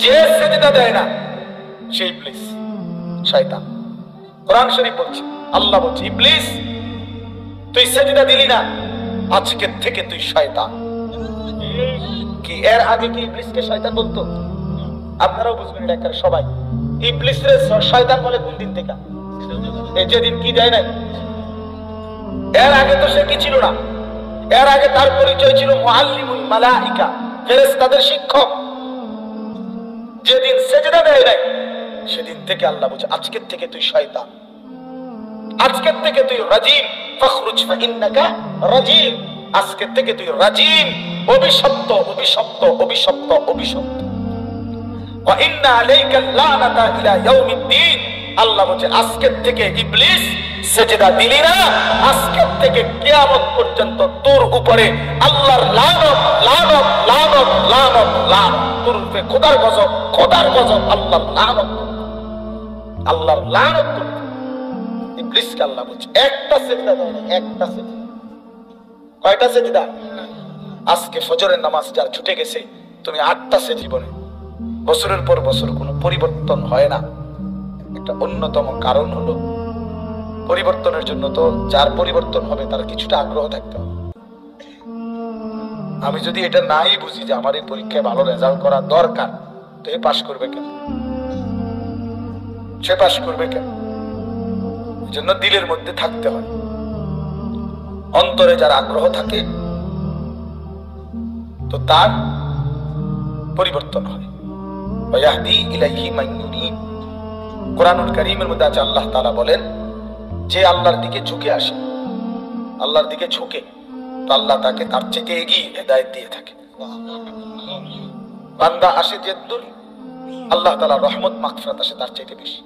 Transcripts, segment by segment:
যে সেজদা দেয় না সে ইবলিস, শয়তান। কোরআন শরীফ বলছে, আল্লাহ বলছে, ইবলিস তুই সেজদা দিলি না, আজকে থেকে তুই শয়তান। কি এর আগে কি ইবলিসকে শয়তান বলতো? আপনারাও বুঝবেন এটা একেবারে সবাই। ইবলিসরে শয়তান বলে কোন দিন থেকে? এই যেদিন কি দেয় না। এর আগে তো সে কি ছিল না? এর আগে তার পরিচয় ছিল মুআল্লিমুল মালাইকা, ফেরেশতাদের শিক্ষক। যেদিন সেজদা দেয় নাই সেদিন থেকে আল্লাহ বলছে, আজকের থেকে তুই শয়তান, আজকের থেকে তুই রাজিম, ফাখরুজ ফাইন্নাকা রাজিম। আজকের থেকে তুই রাজিম, অভিশপ্ত, অভিশপ্ত, অভিশপ্ত, অভিশপ্ত। ওয়া ইন্না আলাইকা লানাতা ইলা ইয়াউমিদ্দিন। আল্লাহ বলছে, আজকের থেকে ইবলিস সেজদা দিলি না, আজকের থেকে কিয়ামত পর্যন্ত তোর উপরে আল্লাহর লানত, লানত, লানত, লানত, লানত। তোর উপরে খোদার গজব, খোদার গজব, আল্লাহর লানত, আল্লাহর লানত। ইবলিসকে আল্লাহ বলছে একটা সেজদা দাও না, একটা সেজদা। কয়টা সেজদা? আজকে ফজরের নামাজ যার ছুটে গেছে, তুমি 8টা সেজদা। জীবনে বছরের পর বছর কোনো পরিবর্তন হয় না। একটা অন্যতম কারণ হলো, পরিবর্তনের জন্য তো যার পরিবর্তন হবে তার কিছুটা আগ্রহ থাকতে হবে। আমি যদি এটা নাই বুঝি যে আমার এই পরীক্ষায় ভালো রেজাল্ট করা দরকার, তো এ পাশ করবে কেন? সে পাশ করবে কেন? এই জন্য দিলের মধ্যে থাকতে হয়। অন্তরে যার আগ্রহ থাকে তো তার পরিবর্তন হয়। ওয়াহদি ইলাইহি মান ইউনিব। কোরআনুল কারীমের মধ্যে আছে, আল্লাহ তাআলা বলেন, যে আল্লাহর দিকে ঝুঁকে আসে, আল্লাহর দিকে ঝুঁকে, তো আল্লাহ তাকে তার থেকে এগিয়ে হেদায়েত দিয়ে থাকে। বান্দা আসে যে দূর, আল্লাহ তাআলা রহমত মাগফিরাত আসে তার চাইতে বেশি,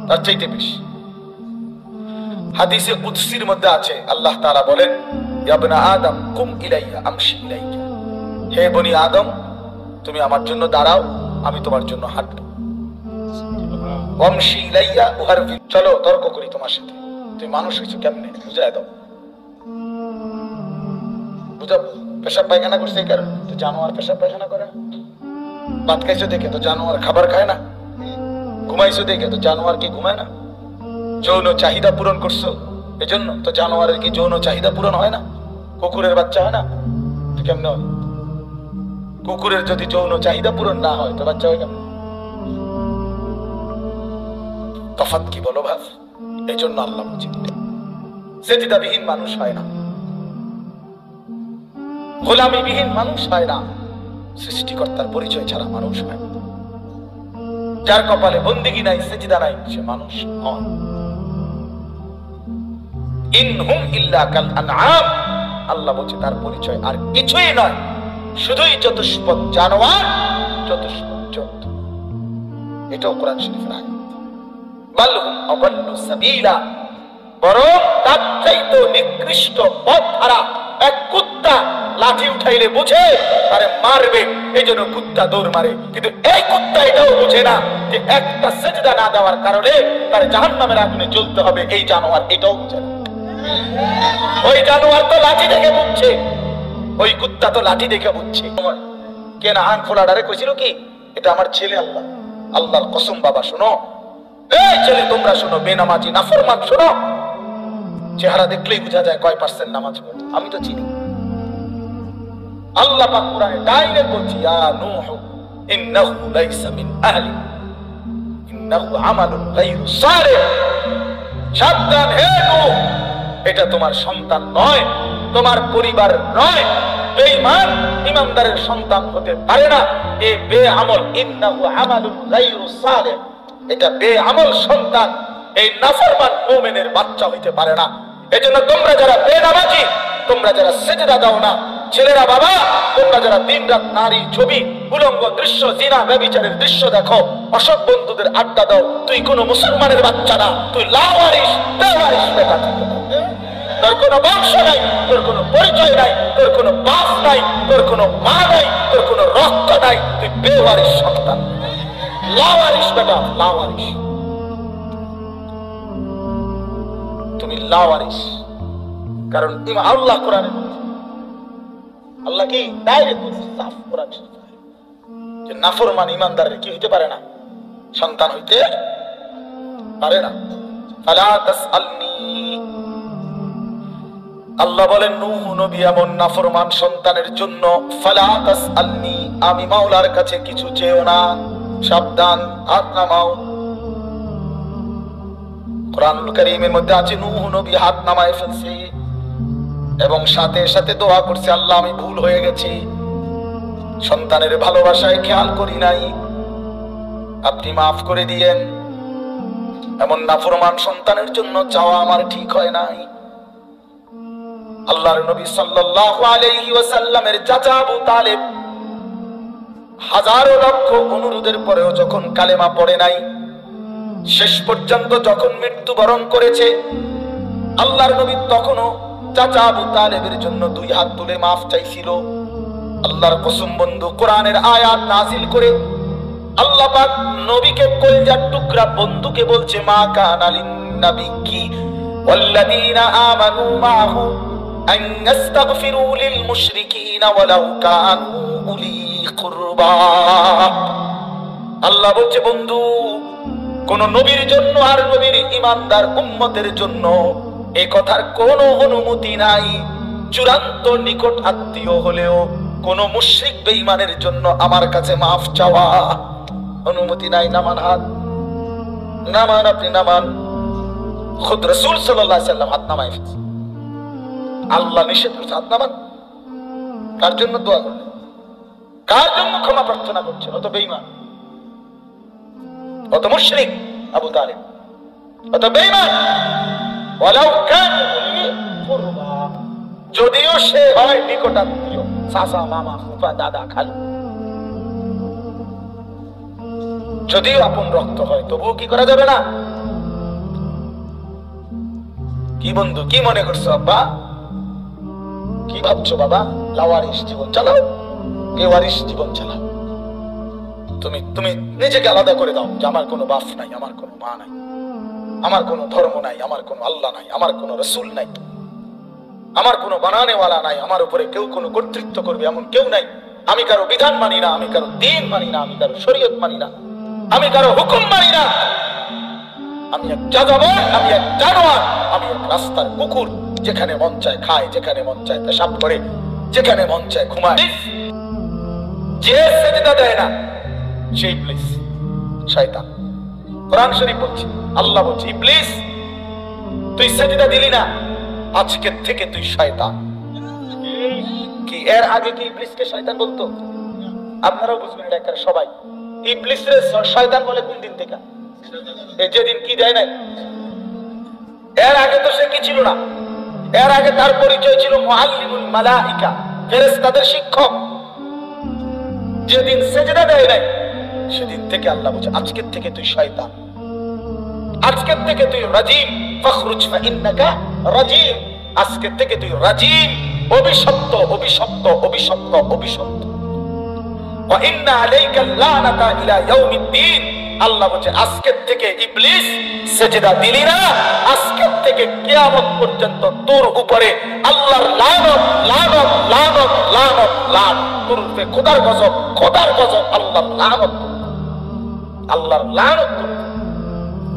তার চাইতে বেশি। হাদিসে কুদসির মধ্যে আছে, আল্লাহ তাআলা বলেন, ইয়া বনি আদম কুম ইলাইয়া আমশি ইলাইকা। হে বনি আদম, তুমি আমার জন্য দাঁড়াও, আমি তোমার জন্য হাঁটব। আমশি ইলাইয়া উহারফি। চলো তর্ক করি তোমার সাথে। তুমি মানুষ হইছো কেমনে বুঝাই দাও। বুঝাবো? পেশাব পায়খানা করছে এই কারণে তো জানোয়ার পেশাব পায়খানা করে না। ভাত খাইছো দেখে তো জানোয়ার খাবার খায় না। ঘুমাইছো দেখে তো জানোয়ার কি ঘুমায় না। যৌন চাহিদা পূরণ করছো এজন্য তো জানোয়ারের কি যৌন চাহিদা পূরণ হয় না? কুকুরের বাচ্চা হয় না? তো কেমনে হয়? কুকুরের যদি যৌন চাহিদা পূরণ না হয় তো বাচ্চা হয় কেমন? তফাৎ কি বলো ভাব? এই জন্য আল্লাহ বলছেন, সেজদাবিহীন মানুষ হয় না, গোলামিবিহীন মানুষ হয় না, সৃষ্টিকর্তার পরিচয় ছাড়া মানুষ হয় না। যার কপালে বন্দিগি নাই, সেজদা নাই, সে মানুষ নয়। ইনহুম ইল্লা কাল আনআম। আল্লাহ বলছে তার পরিচয় আর কিছুই নয়, শুধুই চতুষ্পদ জানোয়ার, চতুষ্পদ জন্তু। এটাও কোরআন শরীফের আয়াত। বাল হুম আযাল্লু সাবিলা। বরং তার চাইতে নিকৃষ্ট পথ হারা এক কুত্তা লাঠি উঠাইলে বুঝে তারে মারবে, এই জন্য কুত্তা দৌড় মারে। কিন্তু এই কুত্তা এটাও বুঝে না যে একটা সেজদা না দেওয়ার কারণে তার জাহান্নামের আগুনে জ্বলতে হবে। এই জানোয়ার এটাও বুঝে না। ওই জানোয়ার তো লাঠি দেখে বুঝছে, ওই কুত্তা তো লাঠি দেখে বুঝছে। কেন আন খোলা ডারে কইছিল কি, এটা আমার ছেলে। আল্লাহ, আল্লাহর কসম বাবা শোনো, এই ছেলে তোমরা শোনো, বেনামাজি নাফরমান শোনো, চেহারা দেখলেই বোঝা যায় কয় পার্সেন্ট নামাজ পড়ে। আমি তো চিনি। আল্লাহ পাক কোরআনে ডাইরেক্ট বলছি, ইয়া নূহ ইন্নাহু লাইসা মিন আহলি ইন্নাহু আমালুন গায়রু সালিহ। সাবধান হে নূহ, এটা তোমার সন্তান নয়, তোমার পরিবার নয়। বেঈমান ইমানদারের সন্তান হতে পারে না। এ বেআমল, ইন্নাহু আমালুন গায়রু সালিহ, এটা বেআমল সন্তান, এই নাফরমান মুমিনের বাচ্চা হইতে পারে না। এজন্য তোমরা যারা বেনামাজি, তোমরা যারা সিজদা দাও না, ছেলেরা বাবা, তোমরা যারা দিনরাত নারী ছবি, উলঙ্গ দৃশ্য, জিনা ব্যভিচারের দৃশ্য দেখো, অসৎ বন্ধুদের আড্ডা দাও, তুই কোন মুসলমানের বাচ্চা না, তুই লাওয়ারিস, বেওয়ারিস বেটা। তোর কোনো বংশ নাই, তোর কোনো পরিচয় নাই, তোর কোনো বাপ নাই, তোর কোনো মা নাই, তোর কোনো রক্ত নাই, তুই বেওয়ারিস সন্তান, লাওয়ারিস বেটা, লাওয়ারিস। তুমি লাওয়ারিস। কারণ আল্লাহ কোরআনে বলছে, আল্লাহ কি ডাইরেক্ট বলছে, সাফ কোরআন শরীফে, যে নাফরমান ইমানদারের কি হইতে পারে না, সন্তান হইতে পারে না। ফালা তাসআলনি, আল্লাহ বলেন নূহ নবী এমন নাফরমান সন্তানের জন্য ফালা তাসআলনি, আমি মাওলার কাছে কিছু চেও না। সাবধান, হাত নামাও। কুরআনুল কারীমের মধ্যে আছে নূহ নবী হাত নামায় ফেলছে এবং সাথে সাথে দোয়া করছে, আল্লাহ আমি ভুল হয়ে গেছি, সন্তানের ভালোবাসায় খেয়াল করি নাই, আপনি মাফ করে দিয়েন। এমন নাফরমান সন্তানের জন্য চাওয়া আমার ঠিক হয় নাই। আল্লাহর নবী সাল্লাল্লাহু আলাইহি ওয়াসাল্লামের চাচা আবু তালেব হাজারো লক্ষ অনুরোধের পরেও যখন কালেমা পড়ে নাই, শেষ পর্যন্ত যখন মৃত্যুবরণ করেছে, আল্লাহর নবী তখনও চাচা আবু তালেবের জন্য দুই হাত তুলে মাফ চাইছিল। আল্লাহর কসম বন্ধু, কোরআনের আয়াত নাযিল করে আল্লাহ পাক নবীকে কলিজার টুকরা বন্ধুকে বলছে, মা কানা লিন নাবিয়্যি ওয়াল্লাযীনা আমানু মাআহু আন ইস্তাগফিরু লিল মুশরিকিনা ওয়ালাউ কানু উলি কুরবা। আল্লাহ বলছে বন্ধু, কোন নবীর জন্য আর নবীর ঈমানদার উম্মতের জন্য এই কথার কোনো অনুমতি নাই, চূড়ান্ত নিকট আত্মীয় হলেও কোন মুশরিক বেঈমানের জন্য আমার কাছে মাফ চাওয়া অনুমতি নাই। নামান হাত, নামান, আপনি নামান। খুদ রাসূল সাল্লাল্লাহু আলাইহি ওয়াসাল্লাম হাত নামায় ফেলছে, আল্লাহ নিষেধ করছে হাত নামান। কার জন্য দোয়া করলেন, কার জন্য ক্ষমা প্রার্থনা করছেন? অত বেঈমান, অত মুশরিক আবু তালেব, অত বেঈমান। ওয়ালাউ কান উলি কুরবা, যদিও সে হয় নিকটাত্মীয়, চাচা, মামা, ফুফা, দাদা, খালু, যদিও আপন রক্ত হয়, তবুও কি করা যাবে না? কি বন্ধু, কি মনে করছো আব্বা, কি ভাবছো বাবা? লাওয়ারিস জীবন চালাও, বেওয়ারিস জীবন চালাও। তুমি তুমি নিজেকে আলাদা করে দাও যে আমার কোনো বাপ নাই, আমার কোনো মা নাই, আমার কোনো ধর্ম নাই, আমার কোনো আল্লাহ নাই, আমার কোনো রাসূল নাই, আমার কোনো বানানেওয়ালা নাই, আমার উপরে কেউ কোনো কর্তৃত্ব করবে এমন কেউ নাই, আমি কারো বিধান মানি না, আমি কারো দ্বীন মানি না, আমি কারো শরীয়ত মানি না, আমি কারো হুকুম মানি না, আমি এক যাযাবর, আমি এক জানোয়ার, আমি এক রাস্তার কুকুর, যেখানে মন চায় খায়, যেখানে মন চায় পেশাব করে, যেখানে মন চায় ঘুমায়। যে সেজদা দেয় না সে ইবলিস, শয়তান। কোরআন শরীফ বলছে, আল্লাহ বলছে, ইবলিস তুই সেজদা দিলি না, আজকে থেকে তুই শয়তান। কি এর আগে কি ইবলিসকে শয়তান বলতো? আপনারাও বুঝবেন এটা একেবারে সবাই। ইবলিসরে শয়তান বলে কোন দিন থেকে? এই যেদিন কি দেয় নাই। এর আগে তো সে কি ছিল না, এর আগে তার পরিচয় ছিল মুআল্লিমুল মালাইকা, ফেরেশতাদের শিক্ষক। যেদিন সেজদা দেয় নাই সেদিন থেকে আল্লাহ বলছে, আজকের থেকে তুই শয়তান, আজকের থেকে তুই রাজিম, ফাখরুজ ফাইন্নাকা রাজিম, আজকের থেকে তুই রাজিম, অভিশপ্ত, অভিশপ্ত, অভিশপ্ত, অভিশপ্ত। ওয়া ইন্না আলাইকাল লানাতা ইলা ইয়াউমিদ্দিন, আল্লাহ বলছে আজকের থেকে ইবলিস সেজদা দিলি না, আজকের থেকে কিয়ামত পর্যন্ত তোর উপরে আল্লাহর লানত, লানত, লানত, লানত, লানত, তোর উপরে খোদার গজব, খোদার গজব, আল্লাহর লানত, আল্লাহর লানত।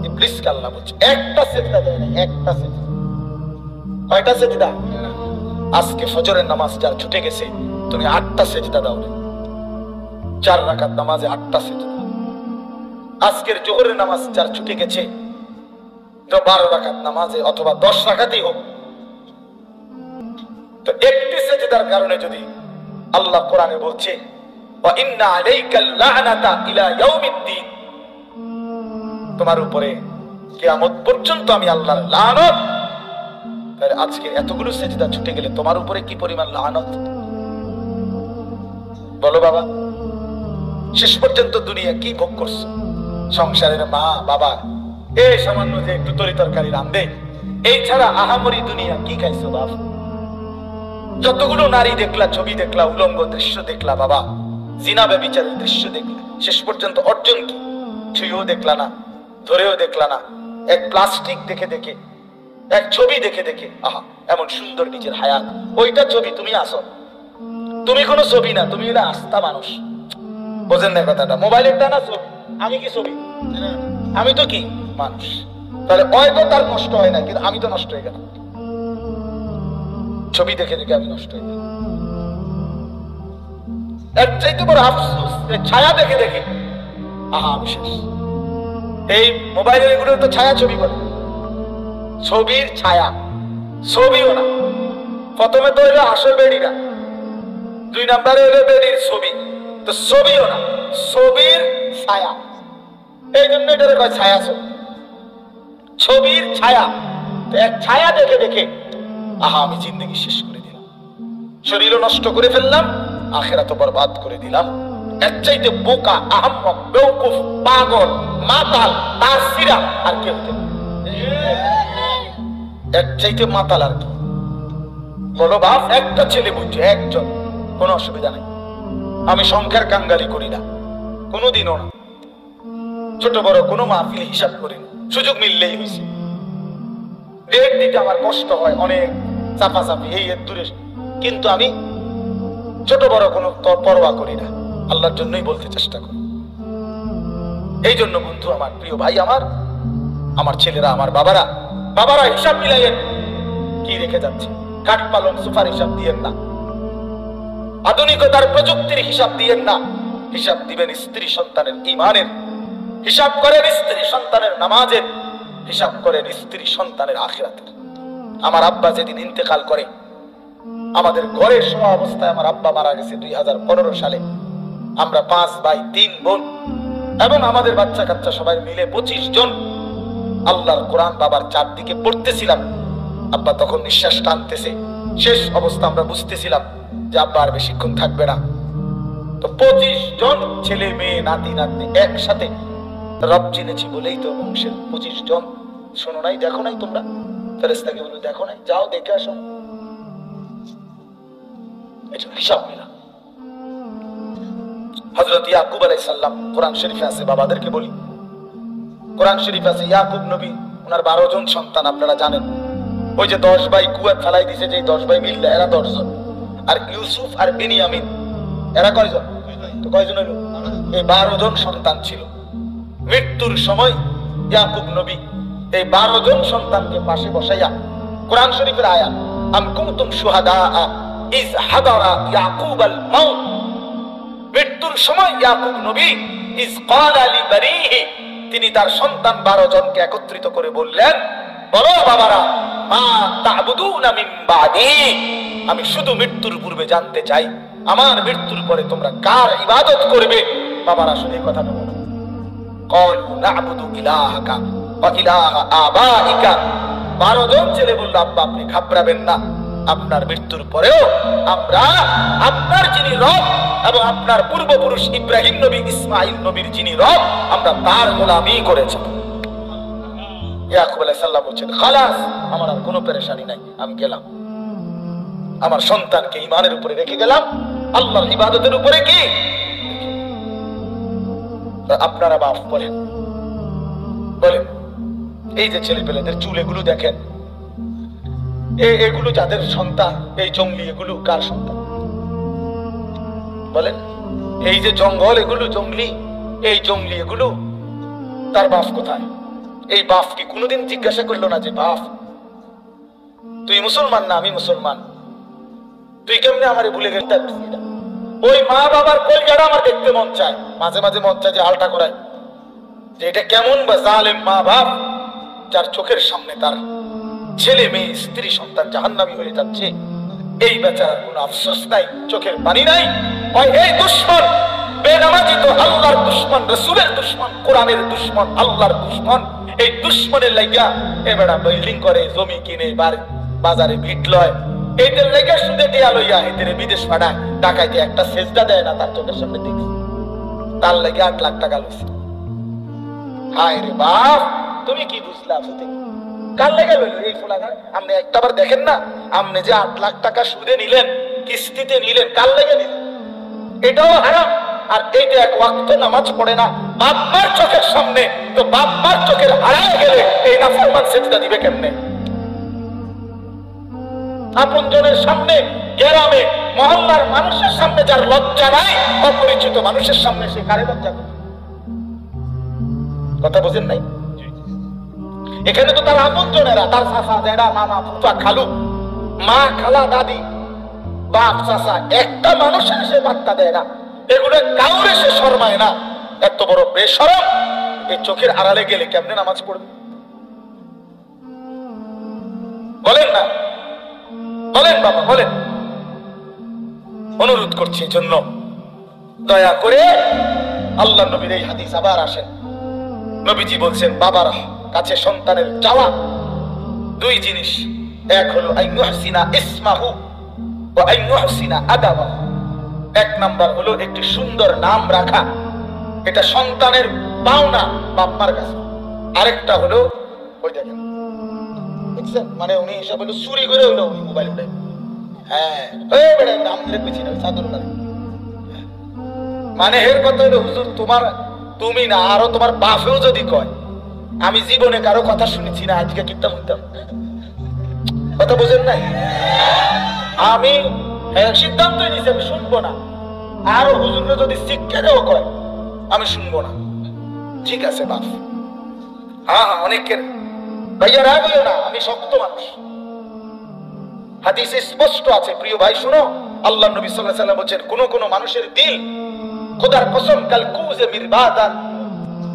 ইবলিসকে আল্লাহ বলছে একটা সেজদা দেয় না, একটা সেজদা। কয়টা সেজদা? আজকে ফজরের নামাজ যার ছুটে গেছে, তুমি 8টা সেজদা দাও রে। 4 রাকাত নামাজে 8টা সেজদা। আজকের জোহরের নামাজ যার ছুটে গেছে, তো 12 রাকাত নামাজে অথবা 10 রাকাতই হোক, তো একটি সেজদার কারণে যদি আল্লাহ কোরআনে বলছে ওয়া ইন্না আলাইকাল লানাতা ইলা ইয়াউমিদ্দিন, তোমার উপরে কিয়ামত পর্যন্ত আমি আল্লাহর লানত, তাহলে আজকে এতগুলো সেজদা ছুটে গেলে তোমার উপরে কি পরিমাণ লানত বলো বাবা। শেষ পর্যন্ত দুনিয়া কি ভোগ করছো? সংসারের মা বাবা এই সামান্য যে একটু তরি তরকারি রান্ধে, এই ছাড়া আহামরি দুনিয়া কি খাইছো বাপ? যতগুলো নারী দেখলা, ছবি দেখলা, উলঙ্গ দৃশ্য দেখলা বাবা, জিনা ব্যভিচারের দৃশ্য দেখলা, শেষ পর্যন্ত অর্জন কি? ছুঁয়েও দেখলা না, ধরেও দেখলা না, এক প্লাস্টিক দেখে দেখে, এক ছবি দেখে দেখে, আহা এমন সুন্দর নিজের হায়াত, ওইটা ছবি, তুমি আসো, তুমি কোনো ছবি না, তুমি এটা আস্থা মানুষ। বোঝেন না কথাটা? মোবাইলের টানা ছবি, আমি কি ছবি? আমি তো কি মানুষ। তাহলে হয়তো তার নষ্ট হয় না, কিন্তু আমি তো নষ্ট হয়ে গেলাম। ছবি দেখে দেখে আমি নষ্ট হয়ে গেলাম। এর চাইতে বড় আফসোস ছায়া দেখে দেখে আমি শেষ। এই মোবাইলের এগুলো তো ছায়া ছবি বলে, ছবির ছায়া, ছবিও না। প্রথমে তো হইলো আসল বেড়িরা, 2 নম্বরে হইলো বেড়ির ছবি, তো ছবিও না, ছবির ছায়া। এই জন্য এটারে কয় ছায়া ছবি, ছবির ছায়া। তো এক ছায়া দেখে দেখে আমি জিন্দগি শেষ করে দিলাম, শরীরও নষ্ট করে ফেললাম, আখিরাতও বরবাদ করে দিলাম। এর চাইতে বোকা, আহম্মক, বেওকুফ, পাগল, মাতাল, তাসিরা আর কে হতে পারে? এর চাইতে মাতাল আর কি? বলো বাপ, একটা ছেলে বুঝছে, একজন, কোনো অসুবিধা নাই। আমি সংখ্যার কাঙ্গালি করি না, কোনোদিনও না। ছোট বড় কোনো মাহফিল হিসাব করি না, সুযোগ মিললেই হয়েছে। ডেট দিতে আমার কষ্ট হয়, অনেক চাপাচাপি, এই দূরে, কিন্তু আমি ছোট বড় কোনো পরোয়া করি না, আল্লাহর জন্যই বলতে চেষ্টা করি। এই জন্য বন্ধু আমার, প্রিয় ভাই আমার ছেলেরা, আমার বাবারা হিসাব মিলাইয়েন কি রেখে যাচ্ছে। কাঠ পালং সুপার হিসাব দিয়েন না, আধুনিকতার প্রযুক্তির হিসাব দিয়েন না। হিসাব দিবেন স্ত্রী সন্তানের ঈমানের, হিসাব করেন স্ত্রী সন্তানের নামাজের, হিসাব করেন স্ত্রী সন্তানের আখিরাতের। আমার আব্বা যেদিন ইন্তেকাল করে, আমাদের ঘরের শোয়া অবস্থায় আমার আব্বা মারা গেছে 2015 সালে। আমরা 5 ভাই 3 বোন এবং আমাদের বাচ্চা কাচ্চা সবাই মিলে 25 জন আল্লাহর কোরআন বাবার চারদিকে পড়তেছিলাম। আব্বা তখন নিঃশ্বাস টানতেছে, শেষ অবস্থা আমরা বুঝতেছিলাম যে আব্বা আর বেশিক্ষণ থাকবে না। তো 25 জন ছেলে মেয়ে নাতি নাতনি একসাথে রব চিনেছি বলেই তো বংশের 25 জন। শোনো নাই, দেখো নাই তোমরা? ফেরেশতাকে বলে দেখো নাই, যাও দেখে আসো। এটা হিসাব মিলা। হযরত ইয়াকুব আলাইহিস সালাম, কোরআন শরীফে আছে, বাবাদেরকে বলি, কোরআন শরীফে আছে ইয়াকুব নবী, ওনার 12 জন সন্তান, আপনারা জানেন। ওই যে 10 ভাই কুয়াত ফেলাই দিছে, যে 10 ভাই মিললে এরা 10 জন। আর ইউসুফ আর বিনিয়ামিন এরা কয়জন? তো কয়জন হইল? এই 12 জন সন্তান ছিল। মৃত্যুর সময় ইয়াকুব নবী এই 12 জন সন্তানকে পাশে বসাইয়া, কোরআন শরীফের আয়াত, আম কুনতুম শুহাদা ইজ হাদারা ইয়াকুব আল মাউত, মৃত্যুর সময় ইয়াকুব নবী ইজ ক্বালা লিবানিহি, তিনি তার সন্তান 12 জনকে একত্রিত করে বললেন, বলো বাবারা, মা তা'বুদুনা মিন বাদি, আমি শুধু মৃত্যুর পূর্বে জানতে চাই, আমার মৃত্যুর পরে তোমরা কার ইবাদত করবে? বাবারা শুনে কথা বলো। ক্বালু না'বুদু ইলাহাকা ওয়া ইলাহা আবাইকা, 12 জন ছেলে বলল, আব্বা আপনি ঘাবড়াবেন না, আপনার মৃত্যুর পরেও আমরা আপনার যিনি রব এবং আপনার পূর্বপুরুষ ইব্রাহিম নবী, ইসমাইল নবীর যিনি রব, আমরা তার গোলামি করেছি। ইয়াকুব আলাইহিস সালাম বলেন, খালাস, আমার আর কোনো পেরেশানি নাই, আমি গেলাম, আমার সন্তানকে ঈমানের উপরে রেখে গেলাম, আল্লাহর ইবাদতের উপরে। কি আপনারা বাপ বলেন, এই যে ছেলেপেলেদের চুল এগুলো দেখেন, এগুলো যাদের সন্তান, এই জঙ্গলি এগুলো কার সন্তান বলেন? এই যে জঙ্গল এগুলো জঙ্গলি, এই জঙ্গলি এগুলো তার বাপ কোথায়? এই বাপ কি কোনোদিন জিজ্ঞাসা করলো না যে বাপ তুই মুসলমান না আমি মুসলমান, তুই কেমনে আমারে ভুলে গেলি? ওই মা বাবার কলজাটা আমার দেখতে মন চায়, মাঝে মাঝে মন চায় যে আলটা করায়, যে এটা কেমন বা জালেম মা বাপ, যার চোখের সামনে তার ছেলে মেয়ে স্ত্রী সন্তান জাহান্নামী হয়ে যাচ্ছে। এই বেচারার কোনো আফসোস নাই, চোখের পানি নাই। এই দুশ্মন বেনামাজি তো আল্লাহর দুশ্মন, রাসূলের দুশ্মন, কোরআনের দুশ্মন, আল্লাহর দুশ্মন। এই দুশ্মনের লাইগা এবারে বিল্ডিং করে, জমি কিনে, বাজারে ভিট লয়, এইটার লাইগা সুদে টিয়া লইয়া এদের বিদেশ পাঠায়, টাকাইতে একটা সেজদা দেয় না তার চোখের সামনে দেখি, তার লাগে 8 লাখ টাকা লইছে। হায় রে বাপ, তুমি কি বুঝলা? কার লেগে লইল এই ফুলাগান? আপনি একটাবার দেখেন না, আপনি যে 8 লাখ টাকা সুদে নিলেন, কিস্তিতে নিলেন, কার লেগে নিলেন? এটাও হারাম। আর এইটা এক ওয়াক্ত নামাজ পড়ে না বাপ মার চোখের সামনে, তো বাপ মার চোখের হারায় গেলে এই নাফরমান সেজদা দিবে কেমনে? আপনজনের সামনে, গ্রামে মহল্লার মানুষের সামনে যার লজ্জা নাই, অপরিচিত মানুষের সামনে সে কারে লজ্জা করে? কথা বোঝেন নাই? এখানে তো তার আপনজনেরা, তার চাচা, জেঠা, মামা, ফুফা, খালু, মা, খালা, দাদি, বাপ, চাচা, একটা মানুষের সে বার্তা দেয় না, এগুলো কাউরে সে শরমায় না। এত বড় বেশরম, এই চোখের আড়ালে গেলে কেমনে নামাজ পড়বে? বলেন না, বলেন বাবা, বলেন। অনুরোধ করছি এই জন্য দয়া করে আল্লাহ নবীর এই হাদিস আবার আসেন। নবীজি বলছেন বাবার কাছে সন্তানের চাওয়া দুই জিনিস, এক হলো আইয়ুহসিনা ইসমাহু ওয়া আইয়ুহসিনা আদাবাহু। এক নাম্বার হলো একটি সুন্দর নাম রাখা, এটা সন্তানের পাওনা বাপ-মার কাছে। আরেকটা হলো ওই দেখেন, দেখছেন, মানে উনি হিসাব হলো চুরি করে হলো উনি মোবাইল উঠে, হ্যাঁ এই বেটা নাম ধরে পেছি না চাদর না, মানে এর কথা হলো হুজুর তোমার, তুমি না আরো তোমার বাপেও যদি কয়, আমি জীবনে কারো কথা শুনেছি না, আজকে কিতাব শুনতাম। কথা বোঝেন নাই? আমি সিদ্ধান্তই নিছি আমি শুনবো না, আরো হুজুরে যদি শিক্ষা দেও কয় আমি শুনবো না। ঠিক আছে বাপ, হ্যাঁ অনেকের ভাইয়া রাগ হইও না, আমি শক্ত মানুষ। হাদিসে স্পষ্ট আছে, প্রিয় ভাই শুনো, আল্লাহ নবী সাল্লাল্লাহু আলাইহি ওয়াসাল্লাম বলেন কোন কোন মানুষের দিল খোদার কসম কাল কুযে মিরবাদান।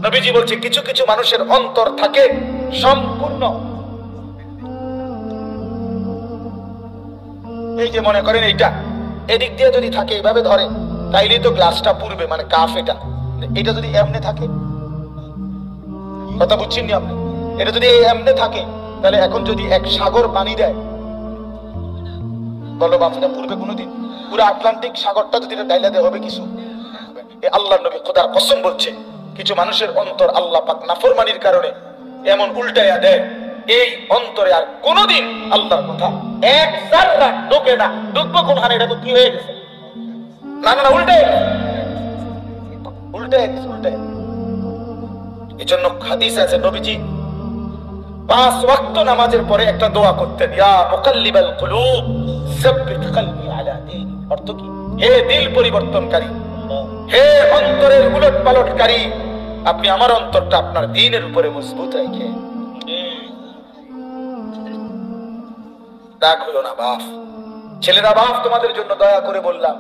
নবীজি বলছে কিছু কিছু মানুষের অন্তর থাকে সম্পূর্ণ, এই যে মনে করেন এইটা এদিক দিয়ে যদি থাকে এইভাবে ধরে তাইলেই তো গ্লাসটা পুরবে, মানে কাফ এটা, এটা যদি এমনে থাকে, কথা বুঝছেন নি আপনি? এটা যদি এমনে থাকে তাহলে এখন যদি এক সাগর পানি দেয়, বলো বাপটা পূর্বে কোনোদিন? পুরো আটলান্টিক সাগরটা যদি এটা ডাইলা দেওয়া হবে কিছু? আল্লাহর নবী খোদার কসম বলছে কিছু মানুষের অন্তর আল্লাহ পাক নাফরমানির কারণে এমন উল্টাইয়া দেয়, এই অন্তরে আর কোনোদিন আল্লাহর কথা এক জাররা ঢোকে না। ঢুকবো কোন হানে? এটা তো কি হয়ে গেছে, না না না, উল্টে উল্টে উল্টে। এই জন্য হাদিস আছে নবীজি 5 ওয়াক্ত নামাজের পরে একটা দোয়া করতেন, ইয়া মুকাল্লিবাল কুলুব সাব্বিত কলবি আলা দীন। অর্থ কি? হে দিল পরিবর্তনকারী, হে অন্তরের উলট পালটকারী, আপনি আমার অন্তরটা আপনার দ্বীনের উপরে মজবুত রেখে। রাগ হলো না বাপ, ছেলেরা বাপ তোমাদের জন্য দয়া করে বললাম,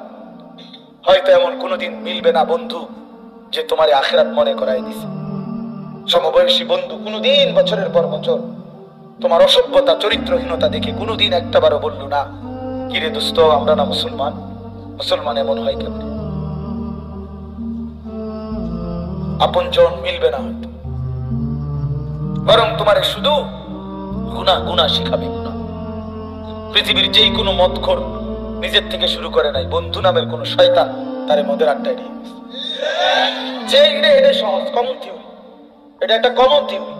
হয়তো এমন কোনোদিন মিলবে না বন্ধু যে তোমার আখিরাত মনে করাই দিছে। সমবয়সী বন্ধু কোনোদিন বছরের পর বছর তোমার অসভ্যতা চরিত্রহীনতা দেখে কোনোদিন একটাবারও বললো না কিরে দোস্ত আমরা না মুসলমান, মুসলমান এমন হয় কেমন? আপনজন মিলবে না হয়তো, বরং তোমারে শুধু গুনাহ গুনাহ শিখাবে। গুনাহ পৃথিবীর যেই কোনো মদখোর নিজের থেকে শুরু করে নাই, বন্ধু নামের কোন শয়তান তারে মদের আড্ডায় নিয়ে গেছে। এটা সহজ কমন থিওরি, এটা একটা কমন থিওরি।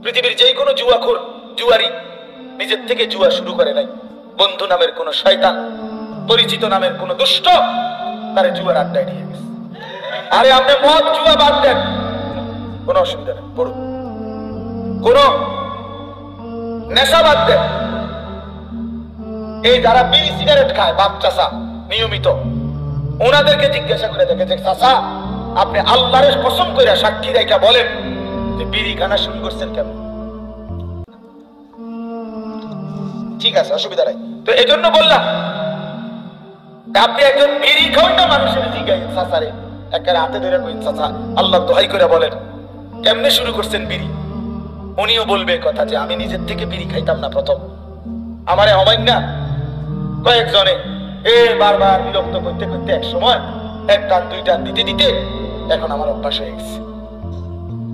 পৃথিবীর যেই কোনো জুয়াখোর জুয়ারি নিজের থেকে জুয়া শুরু করে নাই, বন্ধু নামের কোন শয়তান, পরিচিত নামের কোন দুষ্ট তারে জুয়ার আড্ডায় নিয়ে গেছে। আরে আপনি মদ জুয়া বাদ দেন, কোন অসুবিধা নেই, পড়ুন, কোন নেশা বাদ দেন। এই যারা বিড়ি সিগারেট খায় বাপ চাষা নিয়মিত, ওনাদেরকে জিজ্ঞাসা করে দেখে যে চাষা আপনি আল্লাহর কসম করে সাক্ষী রেখা বলেন যে বিড়ি খানা শুরু করছেন কেন? ঠিক আছে, অসুবিধা নাই। তো এই জন্য বললাম আপনি একজন বিড়ি খাওয়ান না মানুষের জিজ্ঞাসা চাষারে একেবারে হাতে ধরে কইন চাষা আল্লাহ দোহাই করে বলেন কেমনে শুরু করছেন বিড়ি? উনিও বলবে কথা যে আমি নিজের থেকে বিড়ি খাইতাম না, প্রথম আমারে অমান্য কয়েকজনে বারবার বিরক্ত করতে করতে এক সময় 1 টান 2 টান দিতে দিতে এখন আমার অভ্যাস হয়ে গেছে।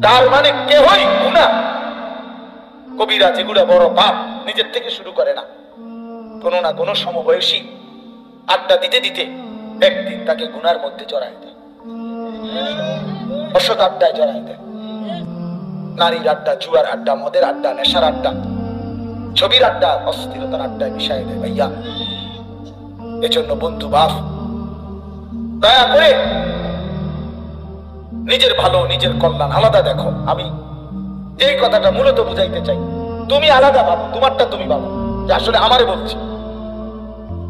তার মানে কেহই গুনাহ কবিরা যেগুলো বড় পাপ নিজের থেকে শুরু করে না, কোনো না কোনো সমবয়সী আড্ডা দিতে দিতে একদিন তাকে গুনার মধ্যে জড়ায় দেয়, অসৎ আড্ডায় জড়ায় দেয়। নারীর আড্ডা, জুয়ার আড্ডা, মদের আড্ডা, নেশার আড্ডা, ছবির আড্ডা, অস্থিরতার আড্ডায় মিশাই দেয় ভাইয়া। এজন্য বন্ধু বাপ দয়া করে নিজের ভালো নিজের কল্যাণ আলাদা দেখো। আমি এই কথাটা মূলত বুঝাইতে চাই, তুমি আলাদা ভাবো, তোমারটা তুমি ভাবো, যে আসলে আমারে বলছি